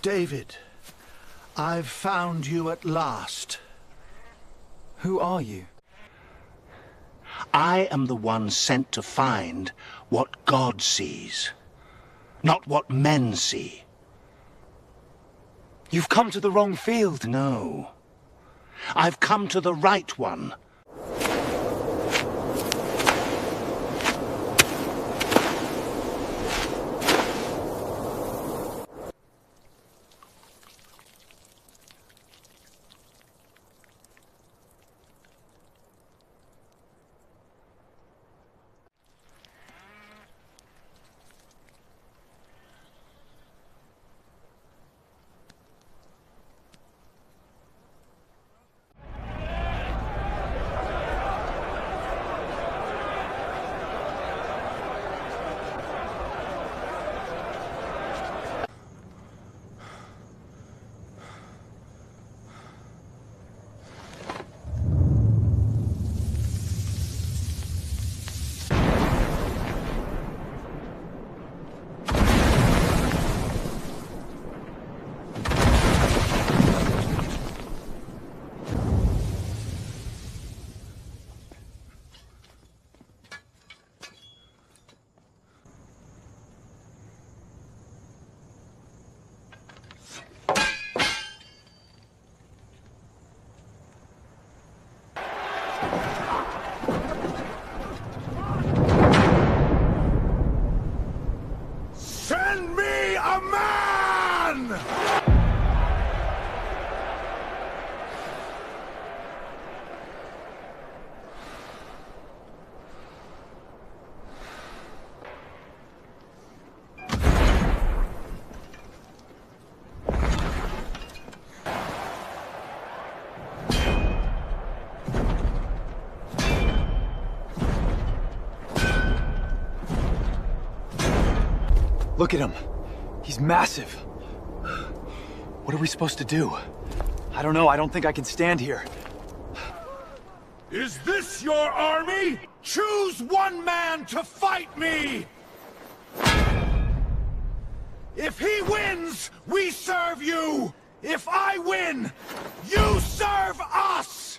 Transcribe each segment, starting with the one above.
David, I've found you at last. Who are you? I am the one sent to find what God sees, not what men see. You've come to the wrong field. No. I've come to the right one. Send me a man! Look at him. He's massive. What are we supposed to do? I don't know. I don't think I can stand here. Is this your army? Choose one man to fight me! If he wins, we serve you! If I win, you serve us!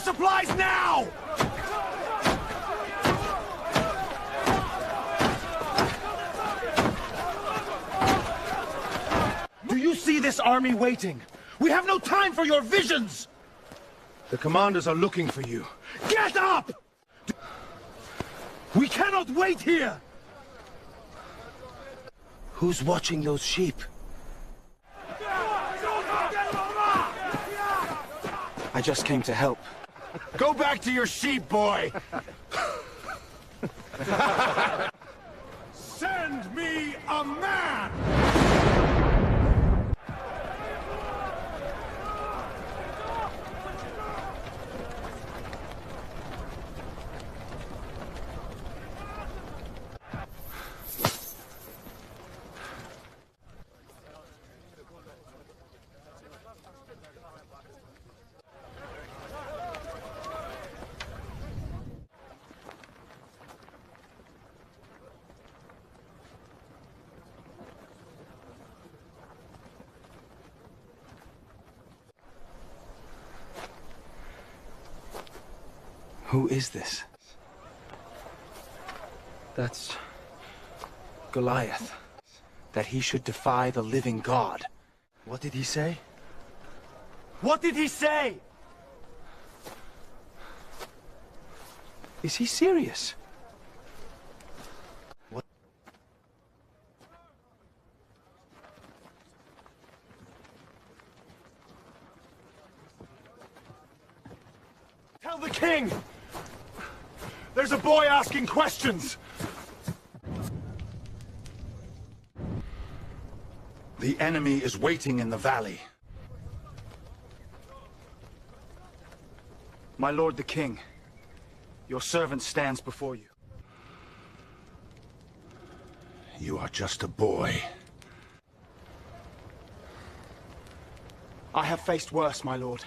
Supplies now! Do you see this army waiting? We have no time for your visions! The commanders are looking for you. Get up! We cannot wait here! Who's watching those sheep? I just came to help. Go back to your sheep, boy! Send me a man! Who is this? That's Goliath. That he should defy the living God. What did he say? What did he say? Is he serious? What? Tell the king! There's a boy asking questions! The enemy is waiting in the valley. My lord the king, your servant stands before you. You are just a boy. I have faced worse, my lord.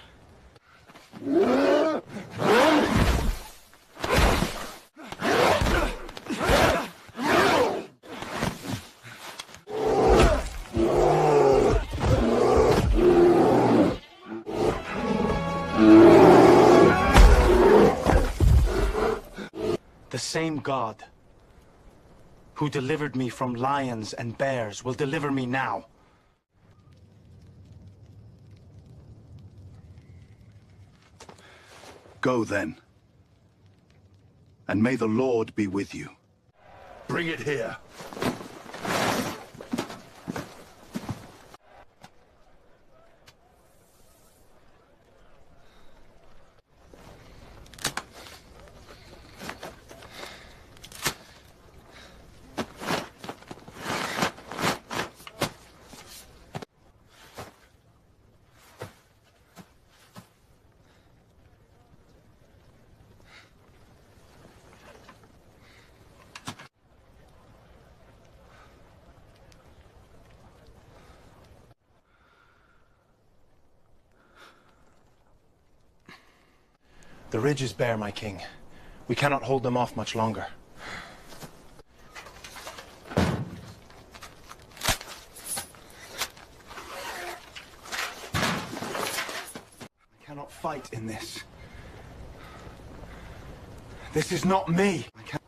The same God who delivered me from lions and bears will deliver me now. Go then, and may the Lord be with you. Bring it here. The ridge is bare, my king. We cannot hold them off much longer. I cannot fight in this. This is not me. I can't...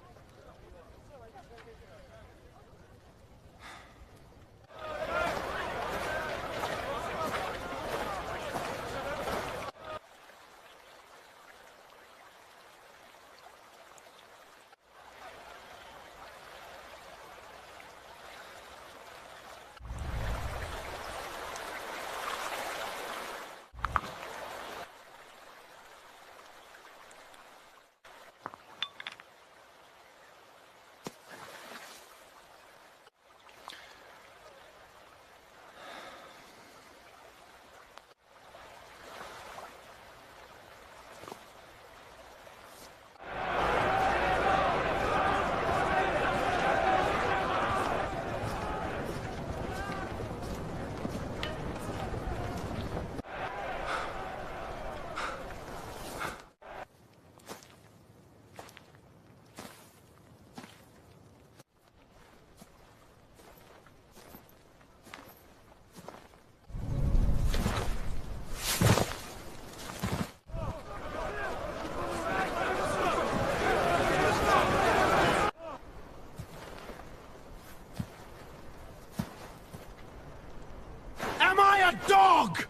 Dog!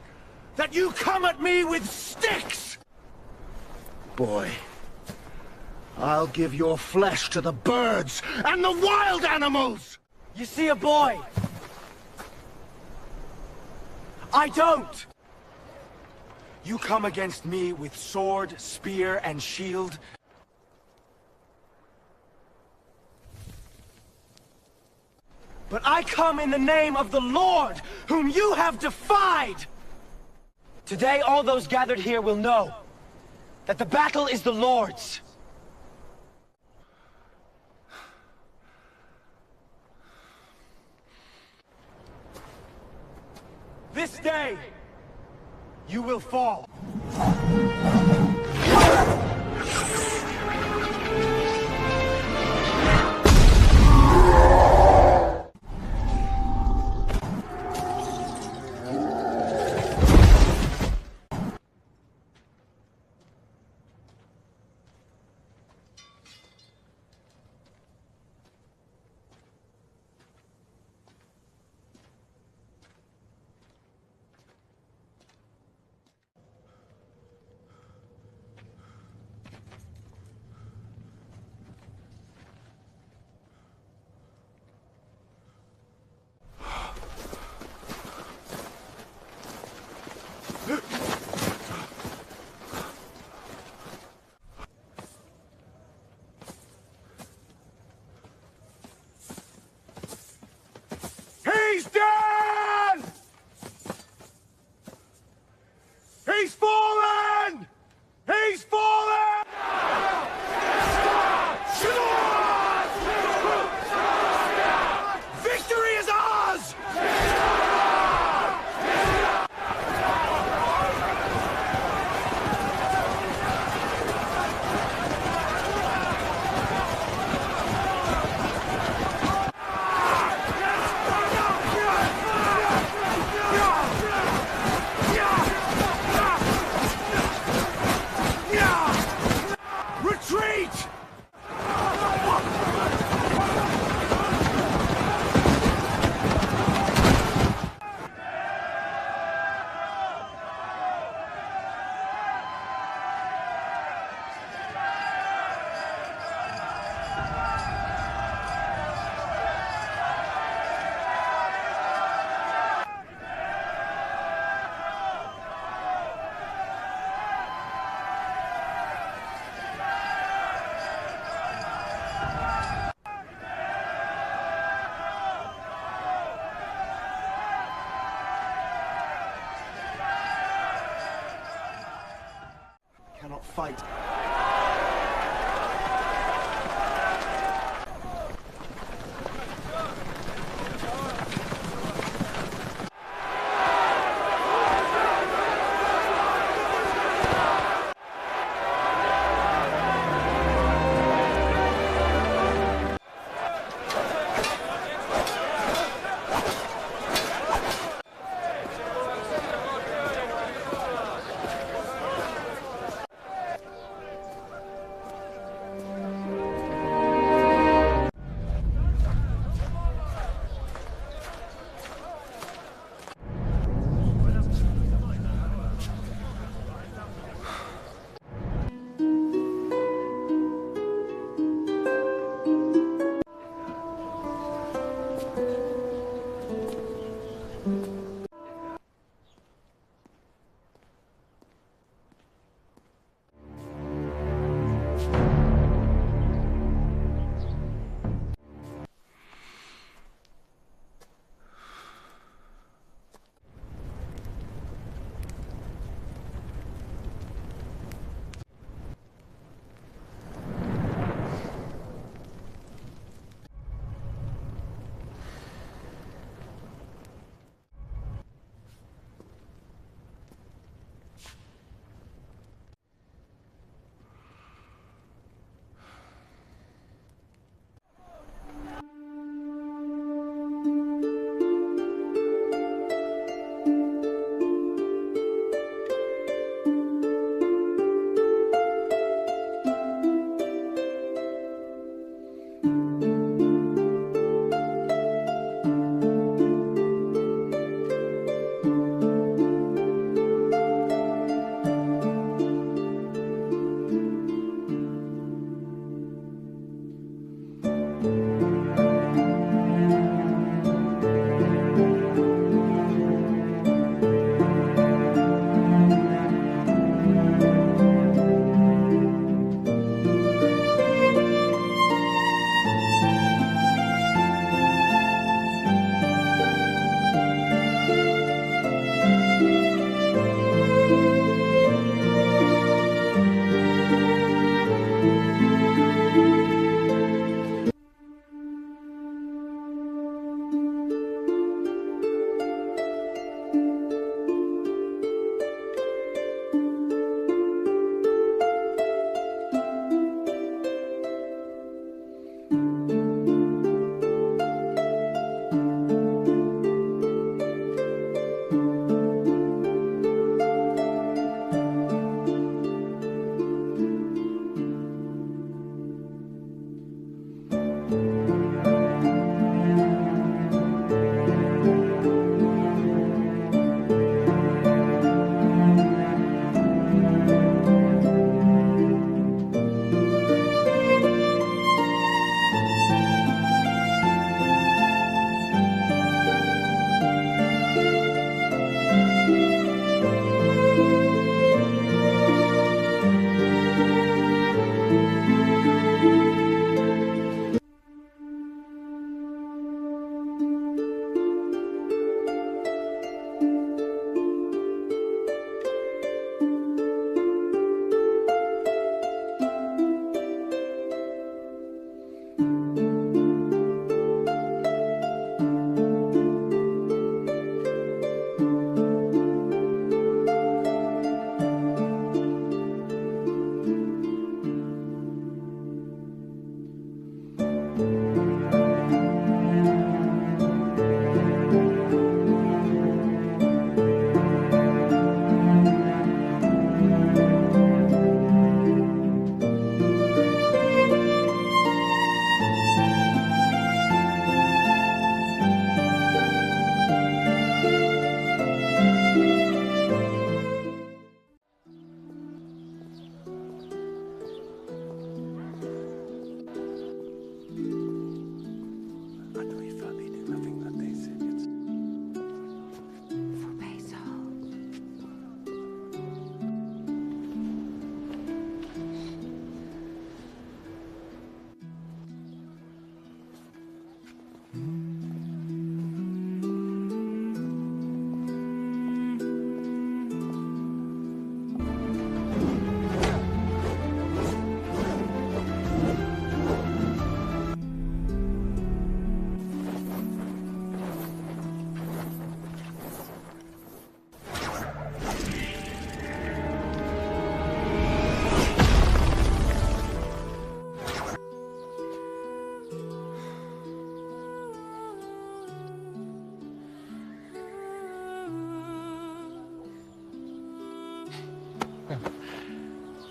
That you come at me with sticks! Boy, I'll give your flesh to the birds and the wild animals! You see a boy? I don't! You come against me with sword, spear, and shield. But I come in the name of the Lord, whom you have defied! Today, all those gathered here will know that the battle is the Lord's. This day, you will fall. cannot fight.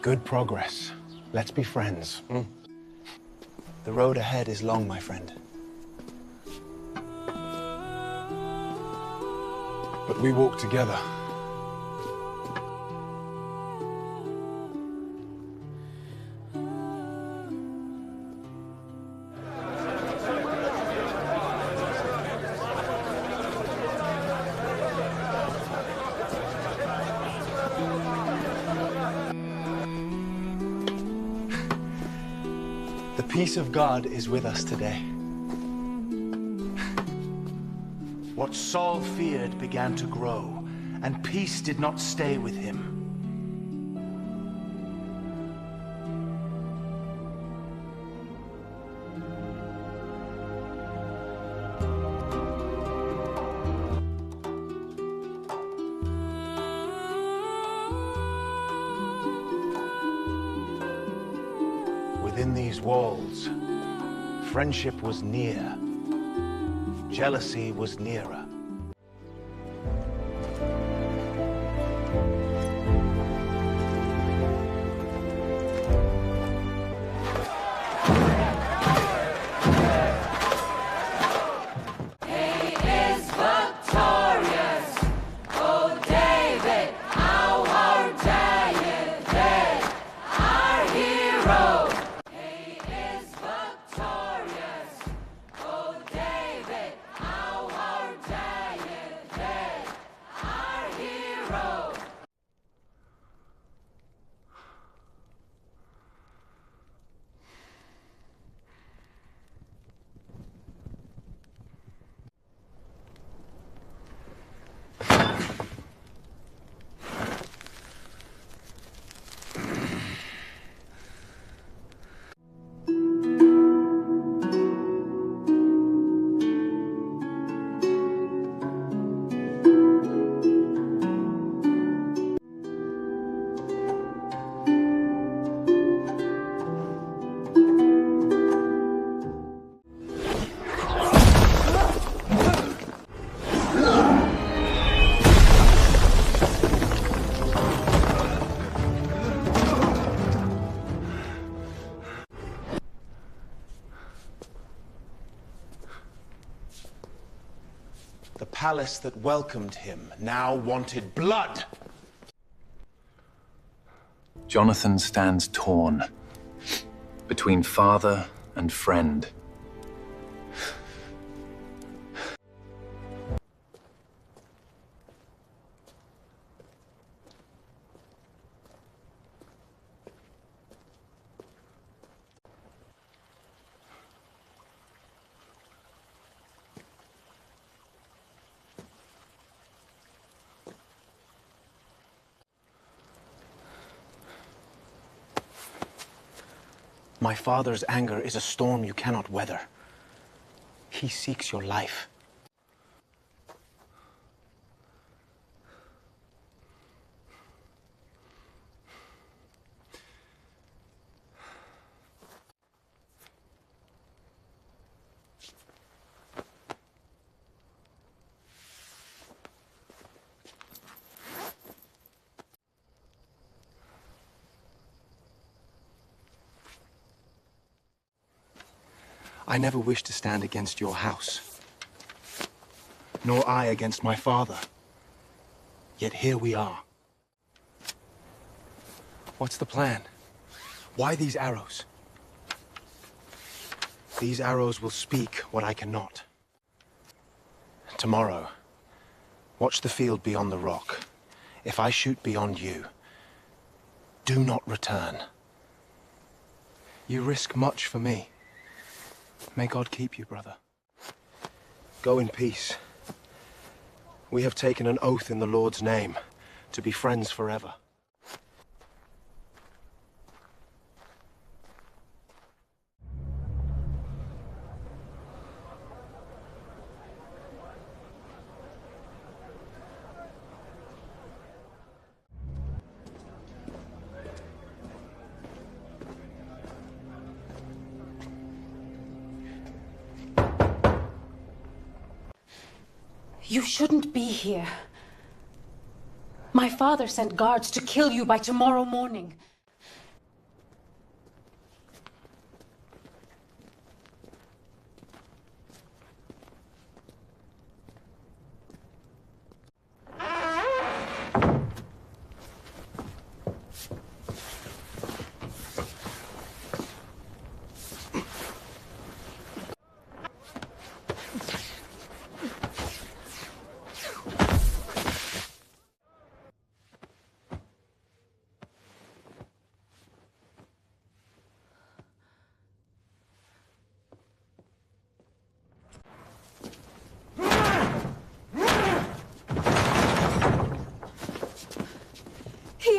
Good progress. Let's be friends. The road ahead is long, my friend. But we walk together. The peace of God is with us today. What Saul feared began to grow, and peace did not stay with him. Within these walls, friendship was near, jealousy was nearer. The palace that welcomed him now wanted blood. Jonathan stands torn between father and friend. My father's anger is a storm you cannot weather. He seeks your life. I never wished to stand against your house, nor I against my father. Yet here we are. What's the plan? Why these arrows? These arrows will speak what I cannot. Tomorrow, watch the field beyond the rock. If I shoot beyond you, do not return. You risk much for me. May God keep you, brother. Go in peace. We have taken an oath in the Lord's name to be friends forever. You shouldn't be here. My father sent guards to kill you by tomorrow morning.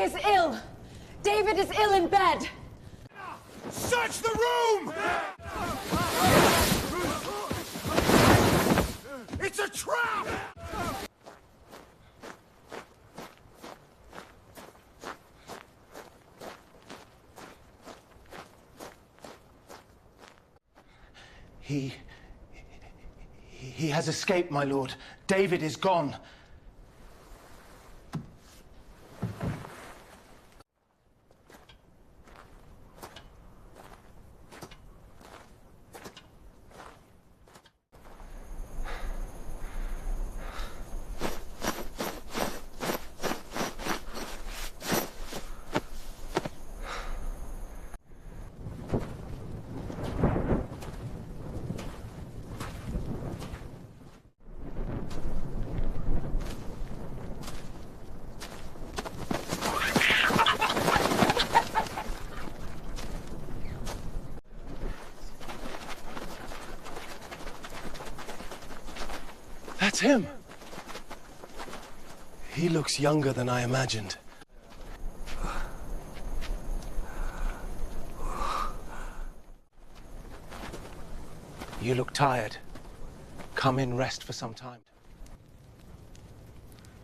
is ill! David is ill in bed! Search the room! It's a trap! He has escaped, my lord. David is gone. That's him! He looks younger than I imagined. You look tired. Come in, rest for some time.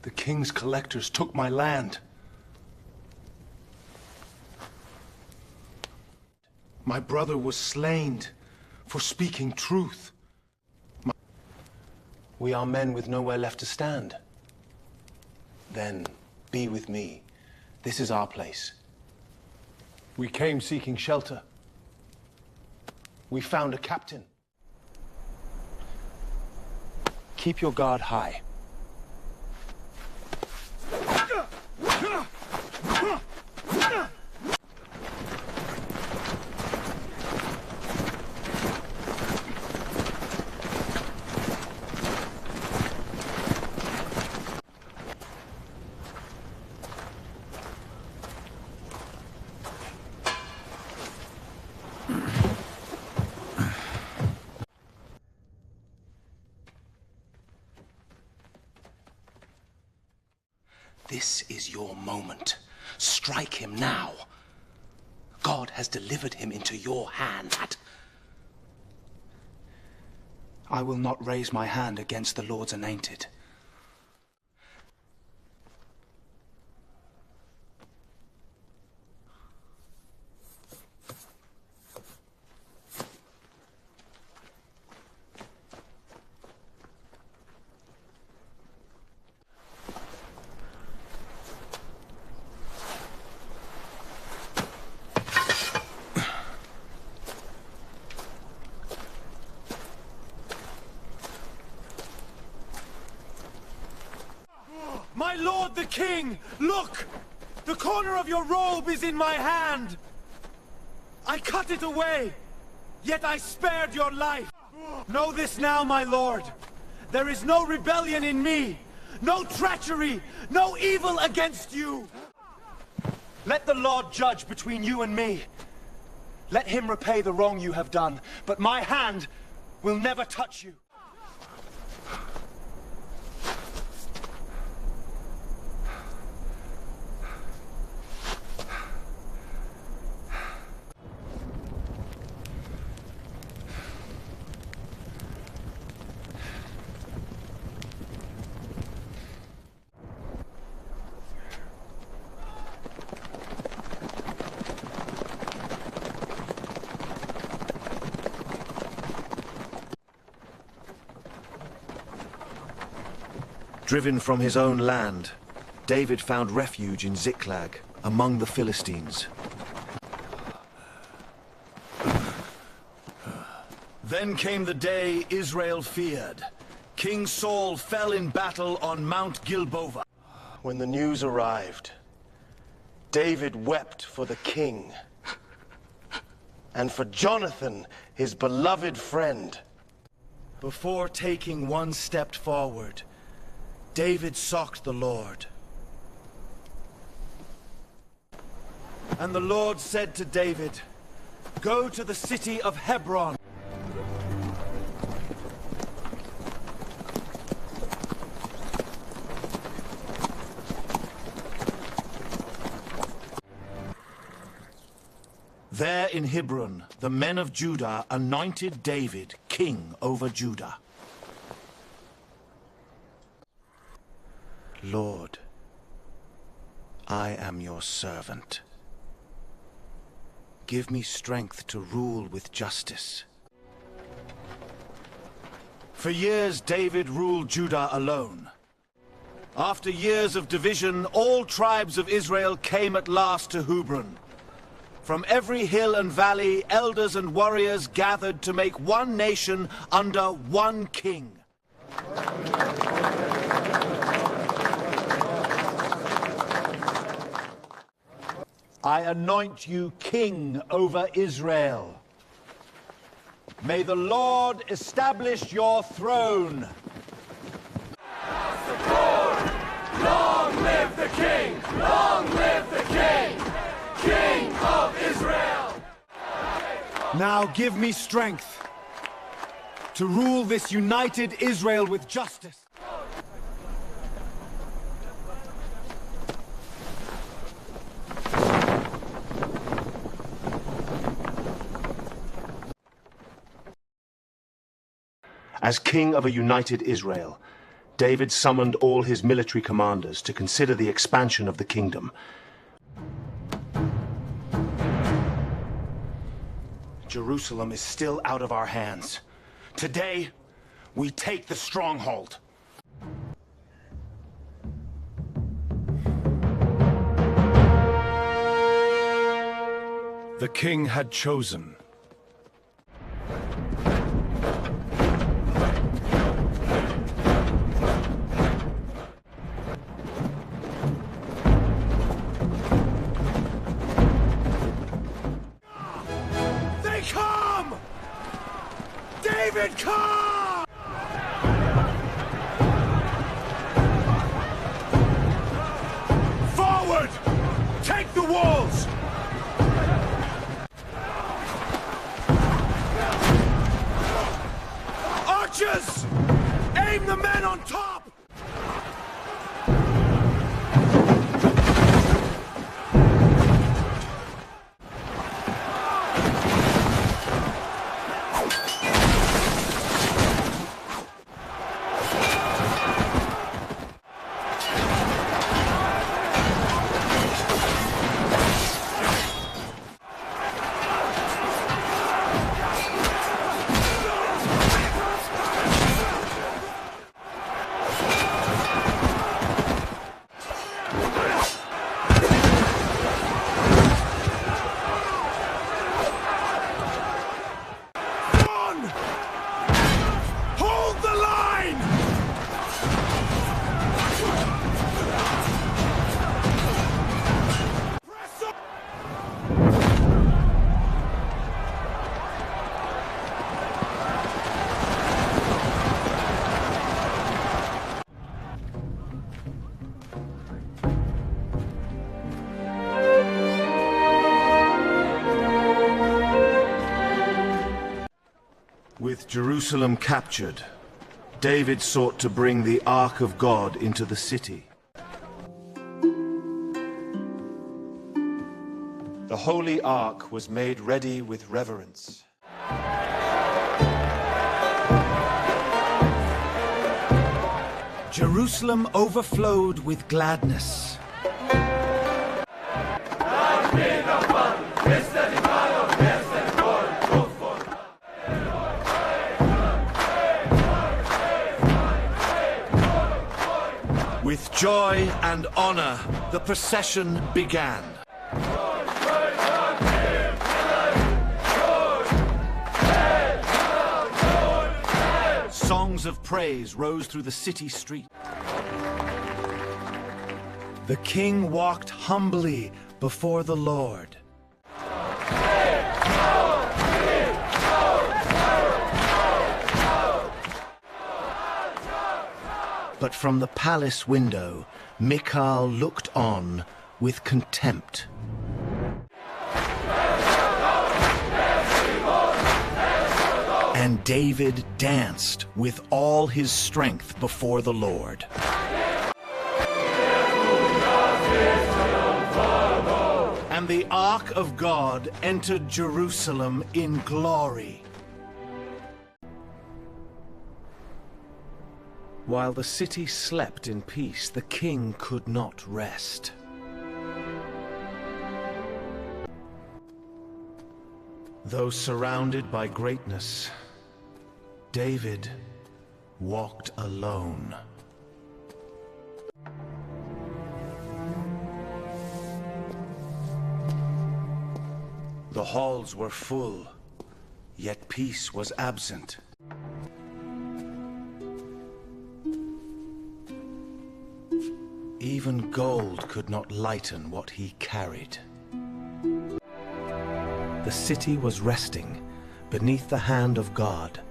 The king's collectors took my land. My brother was slain for speaking truth. We are men with nowhere left to stand. Then be with me. This is our place. We came seeking shelter. We found a captain. Keep your guard high. This is your moment. Strike him now. God has delivered him into your hand. I will not raise my hand against the Lord's anointed. My lord the king! Look! The corner of your robe is in my hand! I cut it away, yet I spared your life! Know this now, my lord! There is no rebellion in me! No treachery! No evil against you! Let the Lord judge between you and me. Let him repay the wrong you have done, but my hand will never touch you. Driven from his own land, David found refuge in Ziklag, among the Philistines. Then came the day Israel feared. King Saul fell in battle on Mount Gilboa. When the news arrived, David wept for the king and for Jonathan, his beloved friend. Before taking one step forward, David sought the Lord. And the Lord said to David, "Go to the city of Hebron. There in Hebron, the men of Judah anointed David king over Judah. Lord, I am your servant. Give me strength to rule with justice. For years, David ruled Judah alone. After years of division, all tribes of Israel came at last to Hebron. From every hill and valley, elders and warriors gathered to make one nation under one king. I anoint you king over Israel. May the Lord establish your throne. Long live the king! Long live the king! King of Israel! Now give me strength to rule this united Israel with justice. As king of a united Israel, David summoned all his military commanders to consider the expansion of the kingdom. Jerusalem is still out of our hands. Today, we take the stronghold. The king had chosen. Come! David, come! Forward! Take the walls! Archers! Aim the men on top! With Jerusalem captured, David sought to bring the Ark of God into the city. The Holy Ark was made ready with reverence. Jerusalem overflowed with gladness. With joy and honor, the procession began. Songs of praise rose through the city street. The king walked humbly before the Lord. But from the palace window, Michal looked on with contempt. And David danced with all his strength before the Lord. And the Ark of God entered Jerusalem in glory. While the city slept in peace, the king could not rest. Though surrounded by greatness, David walked alone. The halls were full, yet peace was absent. Even gold could not lighten what he carried. The city was resting beneath the hand of God.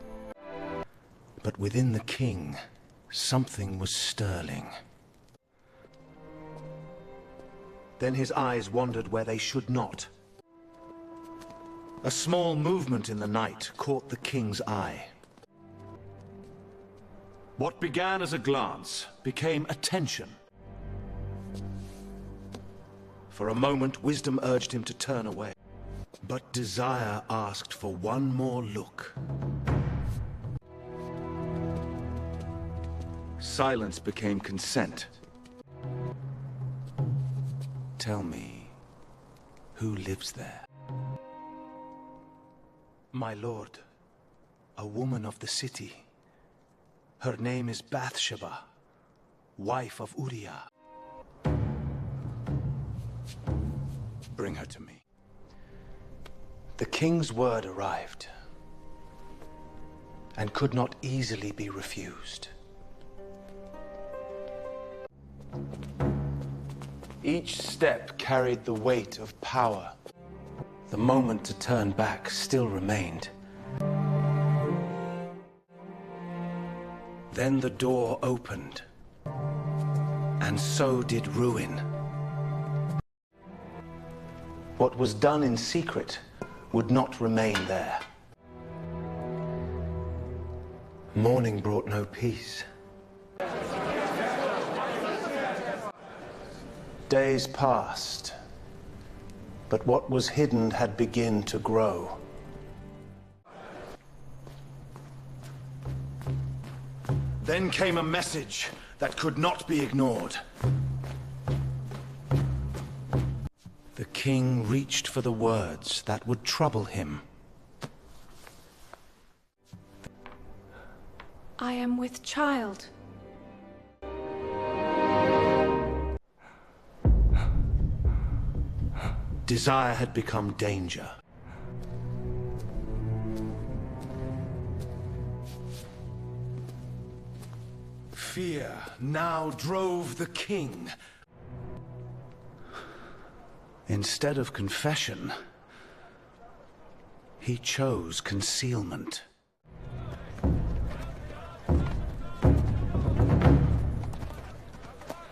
But within the king, something was stirring. Then his eyes wandered where they should not. A small movement in the night caught the king's eye. What began as a glance became attention. For a moment, wisdom urged him to turn away. But desire asked for one more look. Silence became consent. Tell me, who lives there? My lord, a woman of the city. Her name is Bathsheba, wife of Uriah. Bring her to me. The king's word arrived, and could not easily be refused. Each step carried the weight of power. The moment to turn back still remained. Then the door opened, and so did ruin. What was done in secret would not remain there. Morning brought no peace. Days passed, but what was hidden had begun to grow. Then came a message that could not be ignored. The king reached for the words that would trouble him. I am with child. Desire had become danger. Fear now drove the king. Instead of confession, he chose concealment.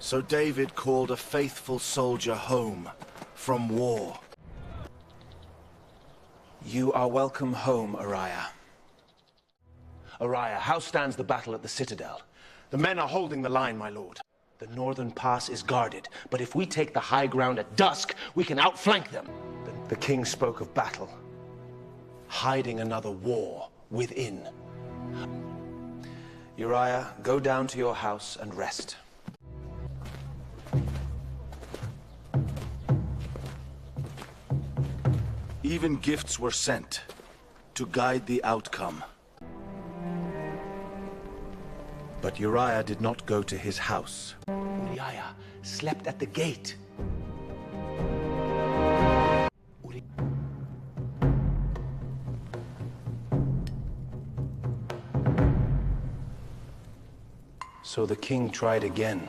So David called a faithful soldier home from war. You are welcome home, Uriah. Uriah, how stands the battle at the citadel? The men are holding the line, my lord. The northern pass is guarded, but if we take the high ground at dusk, we can outflank them. The king spoke of battle, hiding another war within. Uriah, go down to your house and rest. Even gifts were sent to guide the outcome. But Uriah did not go to his house. Uriah slept at the gate. So the king tried again.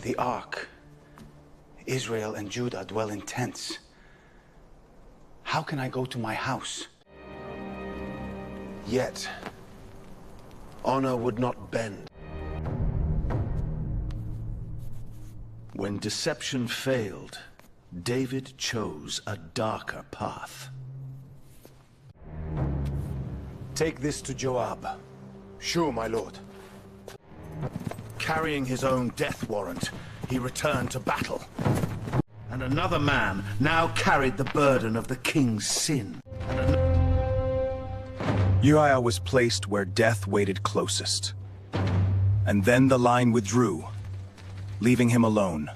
The Ark. Israel and Judah dwell in tents. How can I go to my house? Yet, honor would not bend. When deception failed, David chose a darker path. Take this to Joab. Sure, my lord. Carrying his own death warrant, he returned to battle. And another man now carried the burden of the king's sin. Uriah was placed where death waited closest. And then the line withdrew, leaving him alone.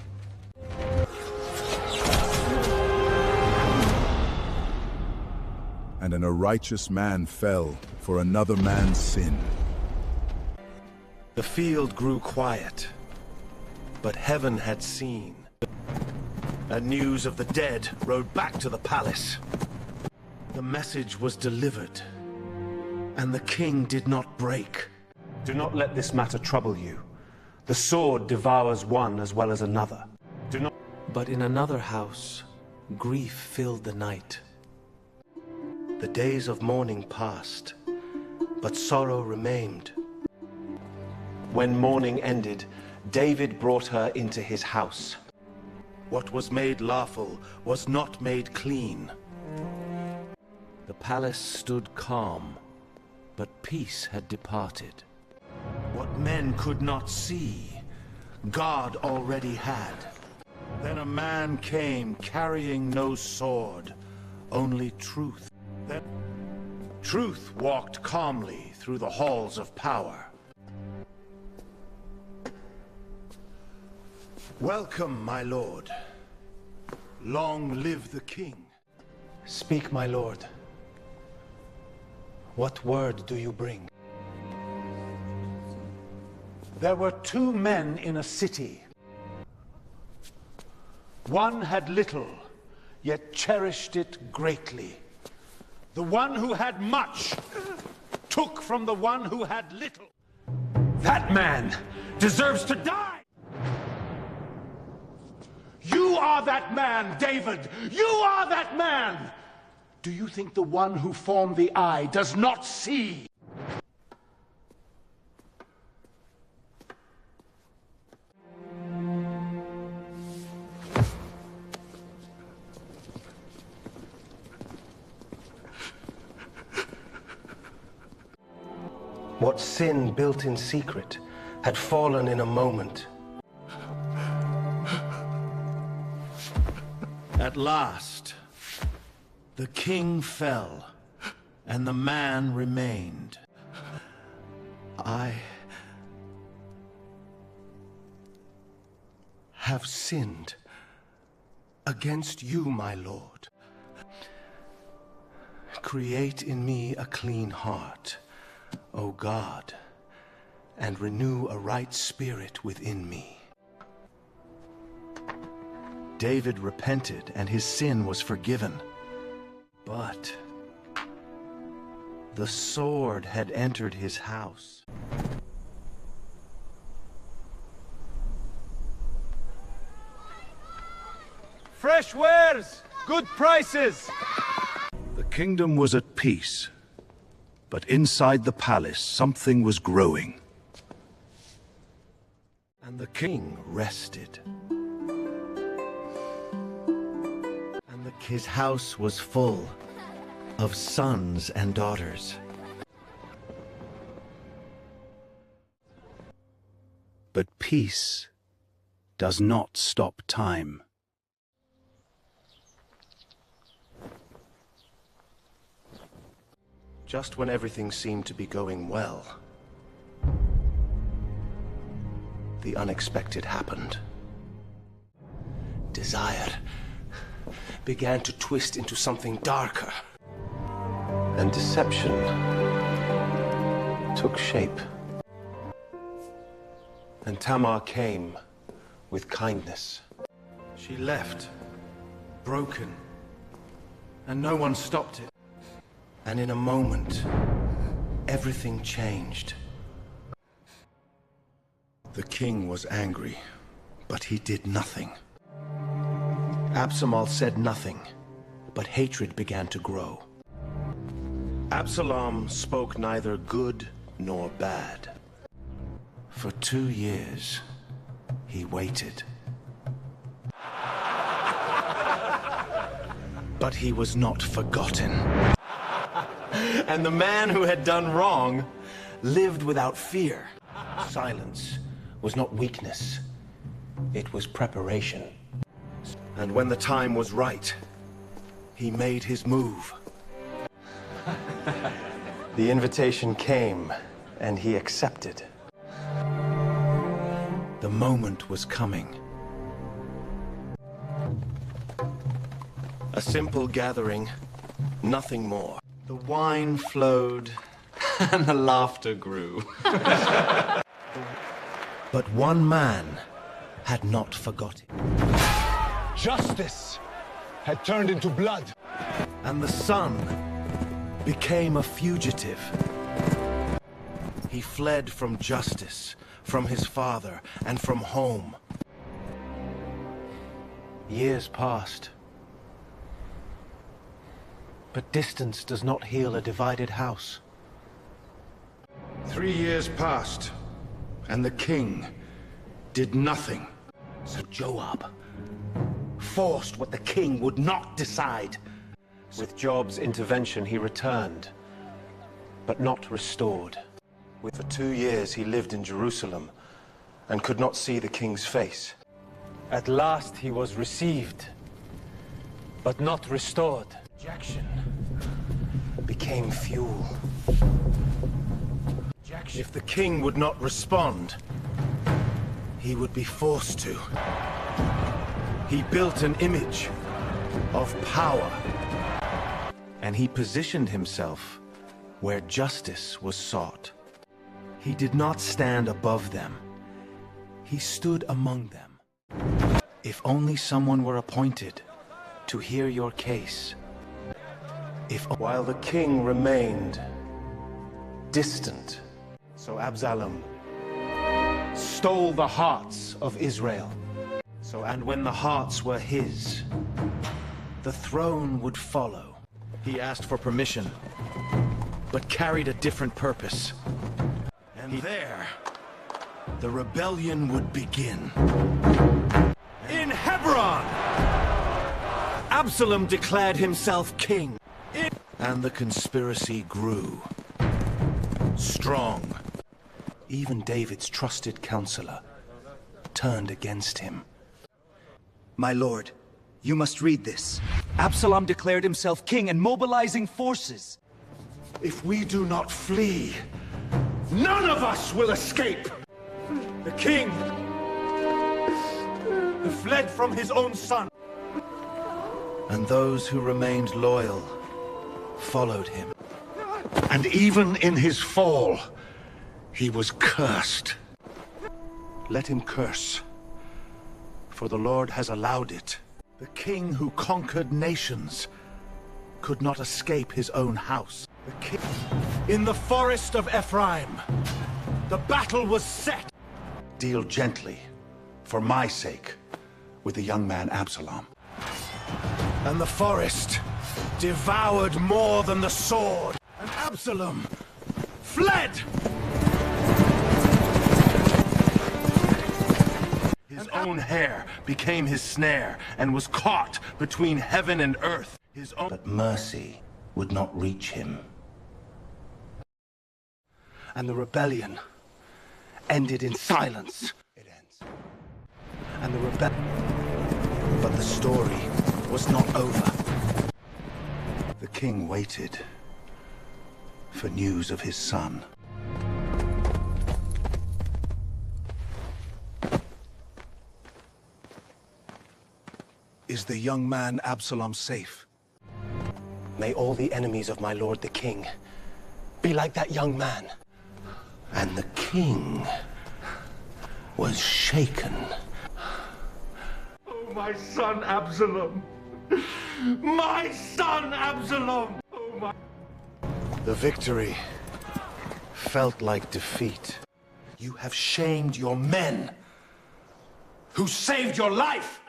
And a righteous man fell for another man's sin. The field grew quiet, but heaven had seen. And news of the dead rode back to the palace. The message was delivered, and the king did not break. Do not let this matter trouble you. The sword devours one as well as another. Do not. But in another house, grief filled the night. The days of mourning passed, but sorrow remained. When mourning ended, David brought her into his house. What was made lawful was not made clean. The palace stood calm, but peace had departed. What men could not see, God already had. Then a man came carrying no sword, only truth. Then truth walked calmly through the halls of power. Welcome, my lord. Long live the king. Speak, my lord. What word do you bring? There were two men in a city. One had little, yet cherished it greatly. The one who had much took from the one who had little. That man deserves to die! You are that man, David! You are that man! Do you think the one who formed the eye does not see? What sin built in secret had fallen in a moment. At last, the king fell, and the man remained. I have sinned against you, my Lord. Create in me a clean heart, O God, and renew a right spirit within me. David repented, and his sin was forgiven. But the sword had entered his house. Fresh wares, good prices. The kingdom was at peace, but inside the palace something was growing. And the king rested. His house was full of sons and daughters. But peace does not stop time. Just when everything seemed to be going well, the unexpected happened. Desire began to twist into something darker, and deception took shape. And Tamar came with kindness. She left, broken, and no one stopped it. And in a moment, everything changed. The king was angry, but he did nothing. Absalom said nothing, but hatred began to grow. Absalom spoke neither good nor bad. For 2 years, he waited. But he was not forgotten. And the man who had done wrong lived without fear. Silence was not weakness. It was preparation. And when the time was right, he made his move. The invitation came, and he accepted. The moment was coming. A simple gathering, nothing more. The wine flowed, and the laughter grew. But one man had not forgotten. Justice had turned into blood. And the son became a fugitive. He fled from justice, from his father, and from home. Years passed. But distance does not heal a divided house. 3 years passed, and the king did nothing. So Joab forced what the king would not decide. With Job's intervention, he returned, but not restored. For 2 years, he lived in Jerusalem and could not see the king's face. At last, he was received, but not restored. Rejection became fuel. If the king would not respond, he would be forced to. He built an image of power, and he positioned himself where justice was sought. He did not stand above them. He stood among them. If only someone were appointed to hear your case. While the king remained distant, So Absalom stole the hearts of Israel. And when the hearts were his, the throne would follow. He asked for permission, but carried a different purpose. And there, the rebellion would begin. In Hebron, Absalom declared himself king. And the conspiracy grew. Strong. Even David's trusted counselor turned against him. My lord, you must read this. Absalom declared himself king and mobilizing forces. If we do not flee, none of us will escape. The king who fled from his own son. And those who remained loyal followed him. And even in his fall, he was cursed. Let him curse, for the Lord has allowed it. The king who conquered nations could not escape his own house. The king in the forest of Ephraim, the battle was set. Deal gently, for my sake, with the young man Absalom. And the forest devoured more than the sword. And Absalom fled! His own hair became his snare and was caught between heaven and earth. But mercy would not reach him. And the rebellion ended in silence. It ends. And the But the story was not over. The king waited for news of his son. Is the young man Absalom safe? may all the enemies of my lord the king be like that young man. And the king was shaken. Oh, my son Absalom! My son Absalom! Oh, my... The victory felt like defeat. You have shamed your men who saved your life!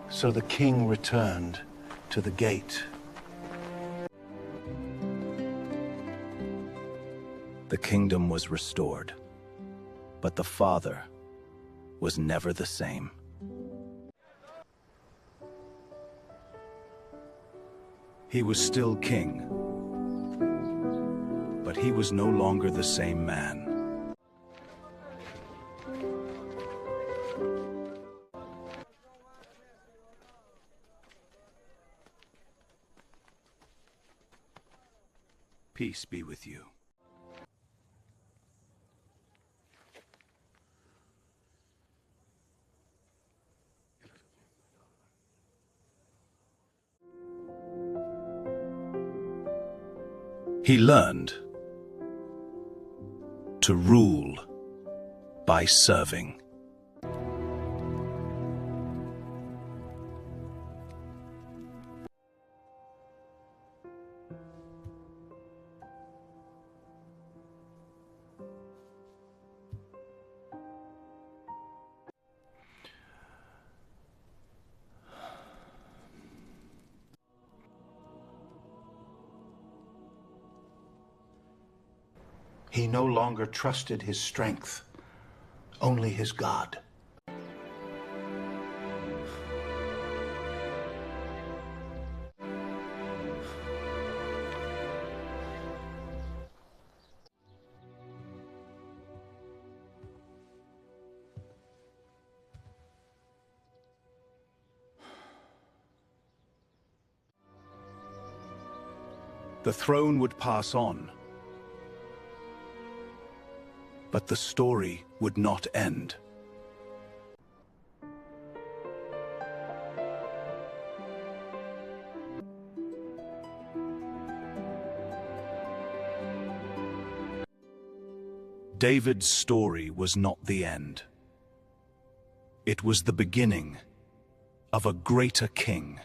So the king returned to the gate. The kingdom was restored, but the father was never the same. He was still king, but he was no longer the same man. Peace be with you. He learned to rule by serving. He no longer trusted his strength, only his God. The throne would pass on, but the story would not end. David's story was not the end. It was the beginning of a greater king.